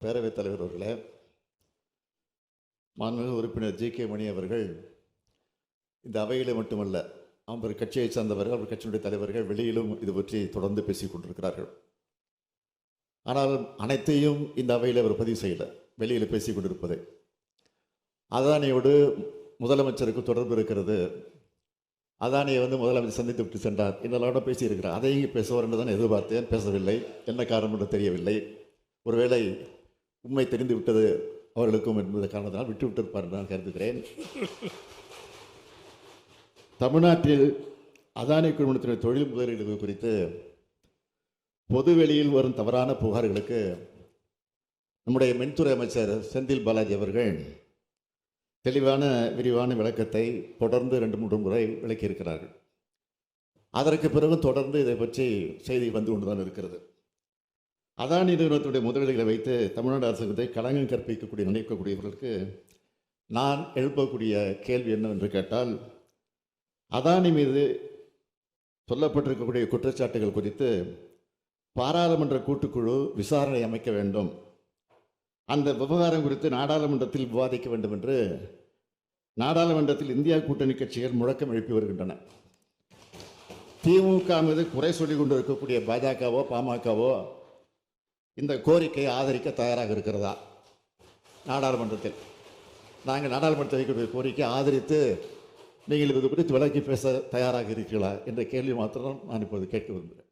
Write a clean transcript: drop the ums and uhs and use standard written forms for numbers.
பேரவைத் தலைவர் அவர்களே, மாண்புமிகு உறுப்பினர் ஜி.கே. மணி அவர்கள் இந்த அவையில் மட்டுமல்ல, அவர் கட்சியைச் சார்ந்தவர்கள், அவர் கட்சியினுடைய தலைவர்கள் வெளியிலும் இது பற்றி தொடர்ந்து பேசிக் கொண்டிருக்கிறார்கள். ஆனால் அனைத்தையும் இந்த அவையில் அவர் பதிவு செய்யலை, வெளியில் பேசிக் கொண்டிருப்பதை. அதானியோடு முதலமைச்சருக்கு தொடர்பு இருக்கிறது, அதானியை முதலமைச்சர் சந்தித்து விட்டு சென்றார் என்னெல்லாம் பேசியிருக்கிறார். அதையும் பேசுவார் என்று தான் எதிர்பார்த்தேன். பேசவில்லை. என்ன காரணம் என்று தெரியவில்லை. ஒருவேளை உண்மை தெரிந்து விட்டது அவர்களுக்கும் என்பது காரணத்தினால் விட்டுவிட்டிருப்பார் என்று நான் கருதுகிறேன். தமிழ்நாட்டில் அதானி குழுமத்தினுடைய தொழில் முதலீடுகள் குறித்து பொதுவெளியில் வரும் தவறான புகார்களுக்கு நம்முடைய மின்துறை அமைச்சர் செந்தில் பாலாஜி அவர்கள் தெளிவான விரிவான விளக்கத்தை தொடர்ந்து 2-3 முறை விளக்கியிருக்கிறார்கள். அதற்கு பிறகு தொடர்ந்து இதை பற்றி செய்தி வந்து கொண்டுதான் இருக்கிறது. அதானி நிறுவனத்துடைய முதலீடுகளை வைத்து தமிழ்நாடு அரசுக்கு களங்கம் கற்பிக்கக்கூடிய நினைக்கக்கூடியவர்களுக்கு நான் எழுப்பக்கூடிய கேள்வி என்னவென்று கேட்டால், அதானி மீது சொல்லப்பட்டிருக்கக்கூடிய குற்றச்சாட்டுகள் குறித்து பாராளுமன்ற கூட்டுக்குழு விசாரணை அமைக்க வேண்டும், அந்த விவகாரம் குறித்து நாடாளுமன்றத்தில் விவாதிக்க வேண்டும் என்று நாடாளுமன்றத்தில் இந்தியா கூட்டணி கட்சிகள் முழக்கம் எழுப்பி வருகின்றன. திமுக மீது குறை சொல்லிக் கொண்டிருக்கக்கூடிய பாஜகவோ பாமகவோ இந்த கோரிக்கையை ஆதரிக்க தயாராக இருக்கிறதா? நாடாளுமன்றத்தில் நாங்கள் நாடாளுமன்றத்தில் வைக்கக்கூடிய கோரிக்கையை ஆதரித்து நீங்கள் இது குறித்து விளக்கி பேச தயாராக இருக்கிறீர்களா என்ற கேள்வி மாத்திரம் நான் இப்போது கேட்க விரும்புகிறேன்.